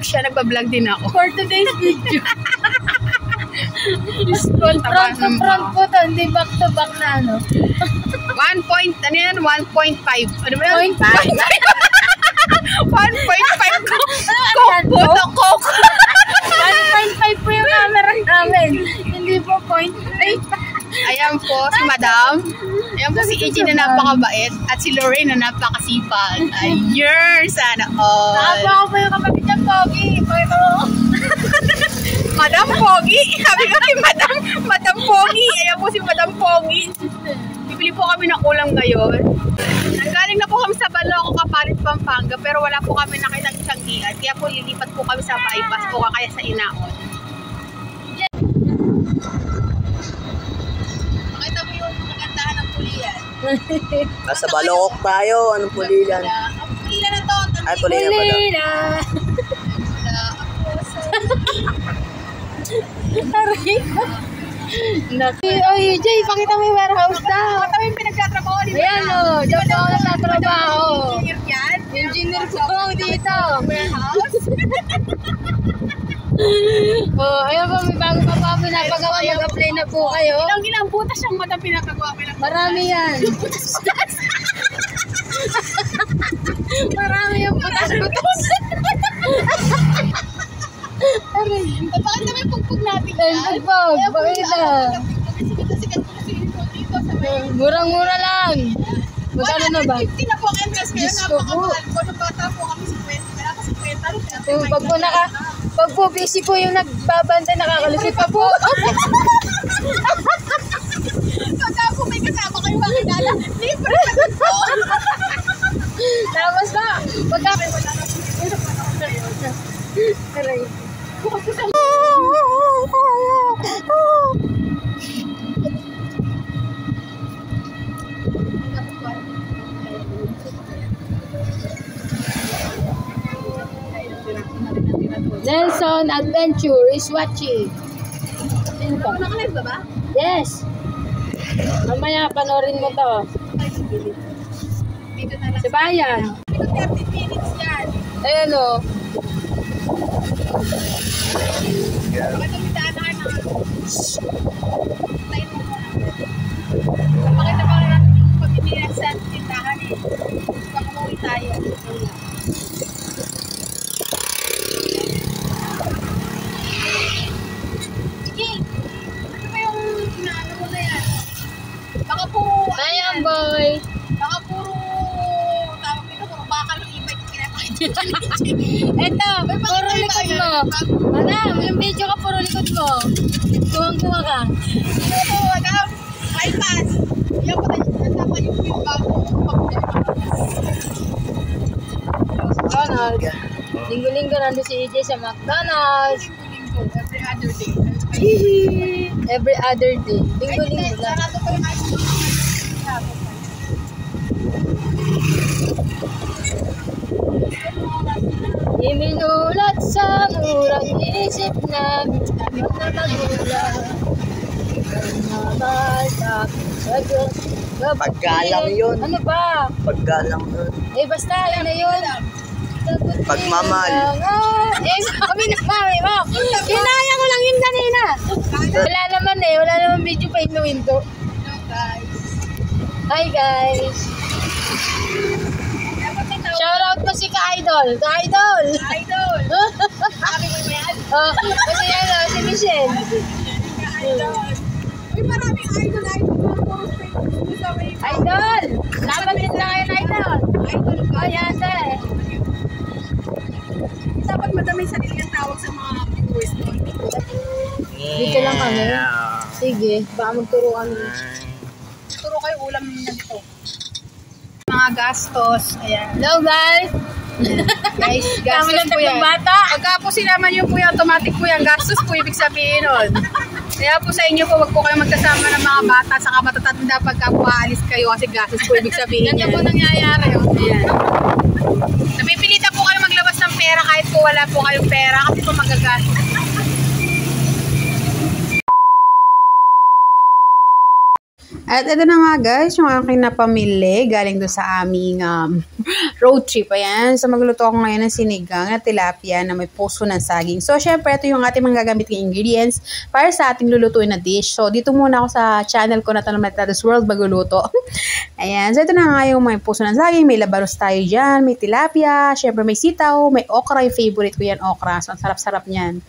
nagbablog siya, nagbablog din ako. For today's video. Front to front po to, hindi back to back na ano. 1 point, ano yan? 1.5. Ano ba yan? 1.5 ko. Puto coke. 1.5 po yung camera namin. Hindi po 0.8. Ayan po si Madam. Ayan po si AJ na napakabait. At si Lorraine na napakasipag. Ayun, sana all. Nakapa ko po yung kapatid niya, Pogi. Pakita mo. Madam Pogi. Sabi ko si Madam Pogi. Ayan po si Madam Pogi. Bibili po kami ng ulam ngayon. Nanggaling na po kami sa Balongo, Kapalit, Pampanga. Pero wala po kami nakita ng tiyanggian. Kaya po lilipat po kami sa bypass po kaya sa Inaon. Makita mo yung kagandahan ng pulilan. Nasa Balokok tayo. Anong pulilan? Ang pulilan na to. Ay, pulilan pala. Aray ko. Oy, Jay, pakita mo yung warehouse daw. Pakita mo yung pinagtatrabaho. Ayan o, dyan po ako nagtatrabaho. Engineer yan. Engineer po dito. Warehouse. Oh, ayun po, may bago pa po pinapagawa. Mag-apply na po kayo. Ilang butas siyang Madam pinapagawa. Marami yan. Marami yung butas-butas. Aray. Bakit naman yung pugpug natin Ay, yan? pugpug. Bakit na? Sikat po kasi dito sa may... Murang-mura lang. Magkano na ba? 150 na po ang entrance ngayon. Diyos ko po. Napakamahal po. Nung bata po kami 50. Kaya kasi 50. Pag po busy po yung nagbabantay, nakakalusip pa po. Pagka po may kasama kayo makilala, libre na po. Tapos ba? Pagka... Aray. Nelson Adventure is watching. Nakalive ba ba? Yes. Mamaya panoorin mo to. Dito na lang. Sa bayan. 30 minutes yan. Ayan o. Bakit tumitaan na na? Tayo mo muna. Pakita pa natin yung pag-inilan sa tindahan eh. Pag-uwi tayo. Sige! Ano ba yung inaano mo na yan? Baka po... Ayan boy. Baka puro... Tawag dito, puro bakal yung iba yung pinapakita. Eto, puro likod mo. Madam, yung video ka puro likod mo. Kuwang-kuwa ka. Ito, madam, bypass. Yan po tayo sinasama yung bago. McDonald's. Linggo-linggo nandun si EJ sa McDonald's. Every other day. Every other day. Linggo-linggo lang. Sarado pa yung ice cream. Iminulat sa murang isip namin na magulang. Namalak sa Diyos. Paggalang yun. Ano ba? Paggalang yun. Eh basta, yun na yun. Pagmamahal. Kami na mami mo. Kinaya ko lang yun kanina. Wala naman eh. Wala naman video pa inuwin to. Hello guys. Hi guys. Shoutout po si Ka-Idol. Ka-Idol. Idol. Sabi mo yan? Oh, kasi ano, si Michelle. Idol. Uy, maraming idol. Idol! Dapat din na kayo na idol. Idol ba? Oh, yan sir. Dapat madaming sarili ang tawag sa mga viewers mo. Dito lang kami. Sige, baka magturo kami. Turo kayo ulam na dito. Mga gastos. Ayan. Hello guys! Guys, gastos po yan. Bata. Pagka po sinaman nyo po yan, automatic po yan. Gastos po ibig sabihin nun. Kaya po sa inyo po, wag po kayo magkasama ng mga bata saka matatanda pagka po aalis kayo kasi gastos po ibig sabihin. Ganyan po nangyayari. Ayan. Napipilitan po kayo maglabas ng pera kahit po wala po kayong pera kasi po magagastos. At ito na nga guys, yung aking napamili galing doon sa aming road trip. Ayan, so magluto ako ngayon ng sinigang na tilapia na may puso ng saging. So syempre, ito yung ating mga gagamiting ingredients para sa ating lulutuin na dish. So dito muna ako sa channel ko na ito na Matatas World Baguluto. Ayan, so ito na nga yung may puso ng saging, may labanos tayo dyan, may tilapia, syempre may sitaw, may okra, yung favorite ko yan, okra. So ang sarap-sarap niyan.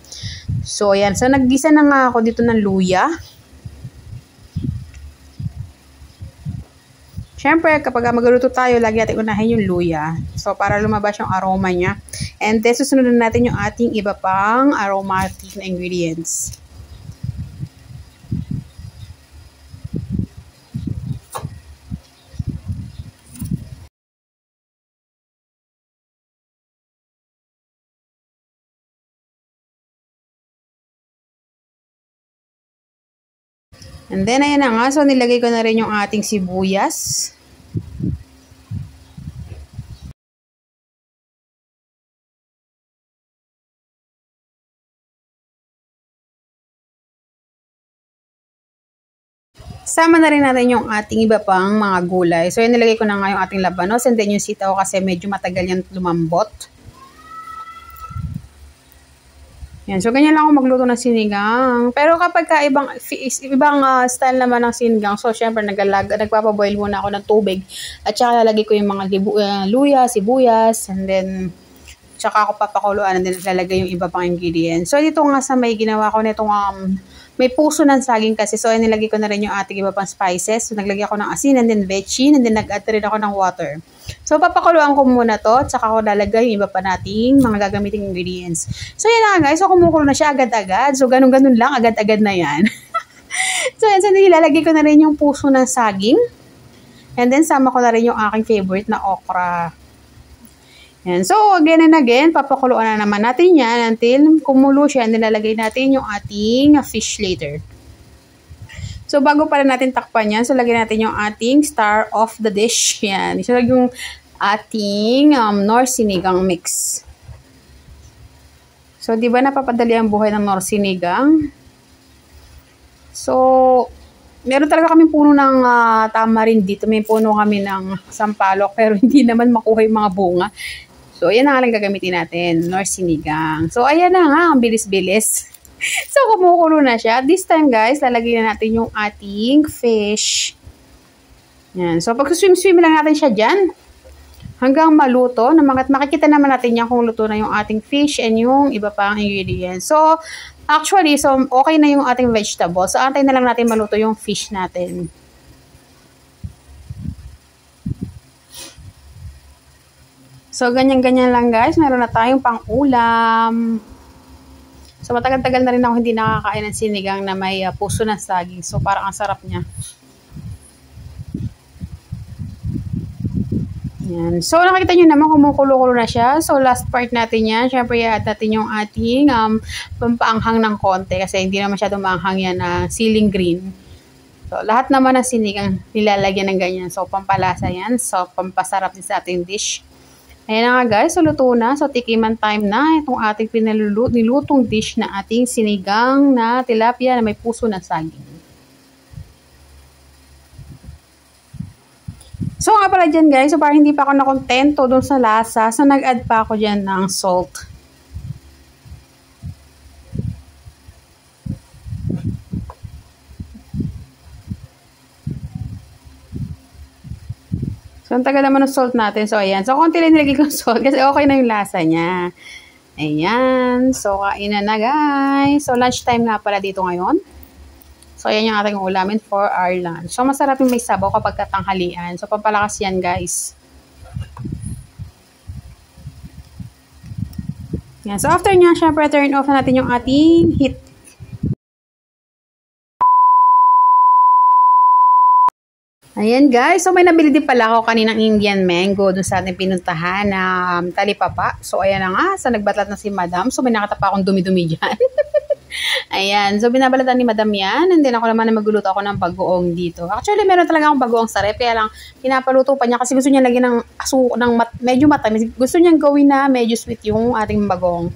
So ayan, so naggisa na nga ako dito ng luya. Siyempre, kapag magluluto tayo, lagi natin unahin yung luya. So, para lumabas yung aroma niya. And then, susunod na natin yung ating iba pang aromatic na ingredients. And then, ayan na nga. So, nilagay ko na rin yung ating sibuyas. Sama na rin natin yung ating iba pang mga gulay. So, yan nilagay ko na nga yung ating labanos and then yung sitaw kasi medyo matagal yan lumambot. Yan. So, ganyan lang ako magluto ng sinigang. Pero kapag ka ibang style naman ng sinigang, so, syempre, nagpapaboil muna ako ng tubig. At saka lalagay ko yung mga luya, sibuyas, and then, tsaka ako papakuluan, and then lalagay yung iba pang ingredients. So, dito nga sa may ginawa ko nitong may puso ng saging kasi. So, nilagay ko na rin yung ating iba pang spices. So, naglagay ako ng asin and then bechin and then nag-add rin ako ng water. So, papakuluan ko muna to at saka ako lalagay yung iba pa nating mga gagamiting ingredients. So, yan na guys. So, kumukulo na siya agad-agad. So, ganun-ganun lang. Agad-agad na yan. So, yan. So, nilalagay ko na rin yung puso ng saging. And then, sama ko na rin yung aking favorite na okra. Yan. So, again and again, papakuluan na naman natin yan until kumulo siya. Nilalagay natin yung ating fish later. So, bago pala natin takpan yan, so lagyan natin yung ating star of the dish. Yan. So, yung ating Knorr sinigang mix. So, di ba napapadali ang buhay ng Knorr sinigang? So, meron talaga kaming puno ng tamarind dito. May puno kami ng sampalok pero hindi naman makuha yung mga bunga. So, ayan na nga lang gagamitin natin. Knorr sinigang. So, ayan na nga. Ang bilis-bilis. So, kumukulo na siya. This time, guys, lalagyan na natin yung ating fish. Yan. So, pag-swim-swim lang natin siya dyan. Hanggang maluto. Makikita naman natin yan kung luto na yung ating fish and yung iba pang ingredients. So, actually, so, okay na yung ating vegetable. So, antay na lang natin maluto yung fish natin. So, ganyan-ganyan lang guys. Meron na tayong pang-ulam. So, matagal-tagal na rin ako hindi nakakain ng sinigang na may puso ng saging. So, parang ang sarap niya. Yan. So, nakita nyo naman kumukulo-kulo na siya. So, last part natin yan. Siyempre, i-add natin yung ating pampaanghang ng konti. Kasi hindi naman masyadong maanghang yan na ceiling green. So, lahat naman ng sinigang nilalagyan ng ganyan. So, pampalasa yan. So, pampasarap din sa ating dish. Ayan na nga guys, so luto na. So tikiman time na itong ating nilutong dish na ating sinigang na tilapia na may puso na saging. So nga pala dyan guys, so parang hindi pa ako nakontento doon sa lasa, so nag-add pa ako dyan ng salt. So, ang tagal naman ng salt natin. So, ayan. So, konti lang nilagay ko salt kasi okay na yung lasa niya. Ayan. So, kain na guys. So, lunchtime nga pala dito ngayon. So, ayan yung ating ulamin for our lunch. So, masarap yung may sabaw kapag katanghalian. So, pampalakas yan guys. Yan. So, after nyan, syempre, turn off na natin yung ating heat. Ayan guys, so may nabili din pala ako kaninang Indian mango dun sa ating pinuntahan na talipapa. So ayan na nga, sa nagbatlat na si Madam. So may nakatapa akong dumi-dumi dyan. Ayan, so binabalatan ni Madam yan. And then ako naman na magluluto ako ng bagoong dito. Actually, meron talaga akong bagoong sa rep. Kaya lang, pinapaluto pa niya kasi gusto niya lagyan ng medyo matamis. Gusto niyang gawin na medyo sweet yung ating bagoong.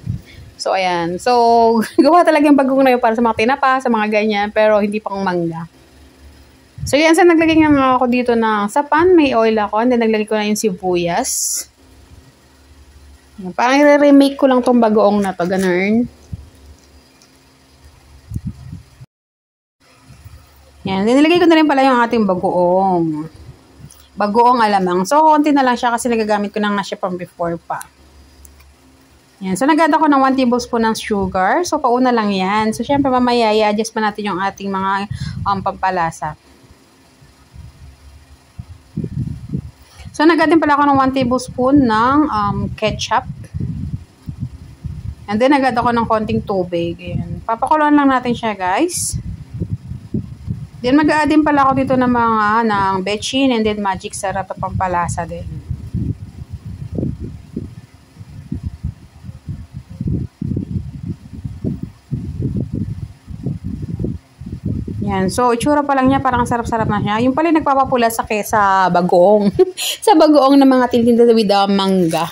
So ayan, so gawa talaga yung bagoong na yun para sa mga tinapa, sa mga ganyan. Pero hindi pang mangga. So, yan. So, naglagay nga ako dito ng sa pan. May oil ako. And then, naglagay ko na yung sibuyas. Yan. Parang i-remake ko lang tong bagoong na to. Ganun. Yan. Nilagay ko na rin pala yung ating bagoong. Bagoong alamang. So, konti na lang siya kasi nagagamit ko na nga siya from before pa. Yan. So, nag-add ako ng 1 tablespoon ng sugar. So, pauna lang yan. So, syempre, mamaya, i-adjust pa natin yung ating mga pampalasa. So, nag-add din pala ako ng 1 tablespoon ng ketchup. And then, nag-add ako ng konting tubig. Ayan. Papakuluan lang natin siya, guys. Then, mag-add din pala ako dito ng ng bechin and then magic sarap at pampalasa din. Yan. So, itsura pa lang niya, parang sarap-sarap na siya. Yung pala nagpapapula sa bagoong. Sa bagoong ng mga tintinda with mangga.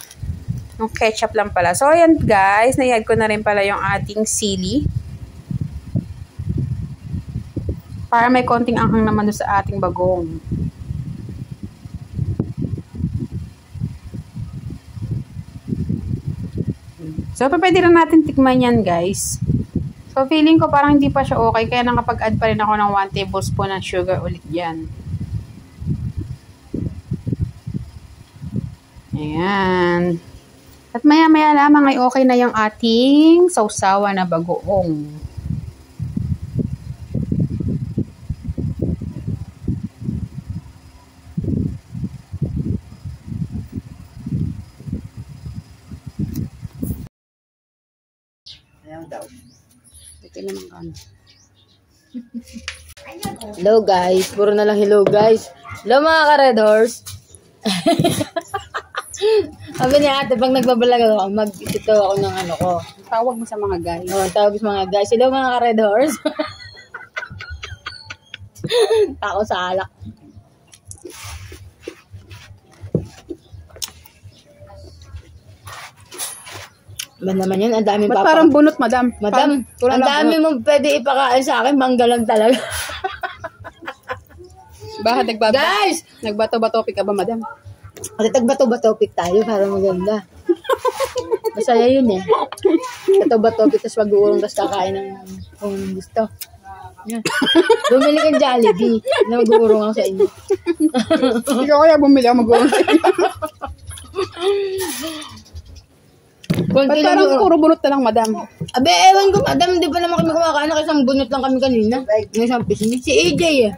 Yung ketchup lang pala. So, ayan guys, na-add ko na rin pala yung ating sili. Para may konting anghang naman doon sa ating bagoong. So, pwede rin natin tikman yan guys. So, feeling ko parang hindi pa siya okay. Kaya nakapag-add pa rin ako ng 1 tablespoon ng sugar ulit dyan. Ayan. At maya-maya lamang ay okay na yung ating sausawa na bagoong. Ayan daw. Ito naman kami. Hello guys. Puro na lang hello guys. Hello mga ka-Red Horse. Sabi ni ate, pag nagbabalag ako, mag-ito ako ng ano ko. Tawag mo sa mga guys. Oh, tawag sa mga guys. Hello mga ka-Red Horse. Tako sa alak. Ba naman yun, ang dami Ba't parang bunot, madam? Madam, ang dami mong pwede ipakain sa akin, mangga lang talaga. Bakit Guys! nagbato-batopic ka ba, madam? Kasi tagbato-batopik tayo para maganda. Masaya yun eh. Bato-batopik, tapos mag-uurong, tapos kakain ng kung gusto. Yan. Bumili kang Jollibee na mag-uurong ako sa inyo. Ikaw kaya bumili ako mag-uurong sa inyo. Ba't parang puro bunot na lang, madam? Abe, ewan ko, madam, di pa naman kami kumakain. Kasi isang bunot lang kami kanina. Yung isang piso. Si AJ eh.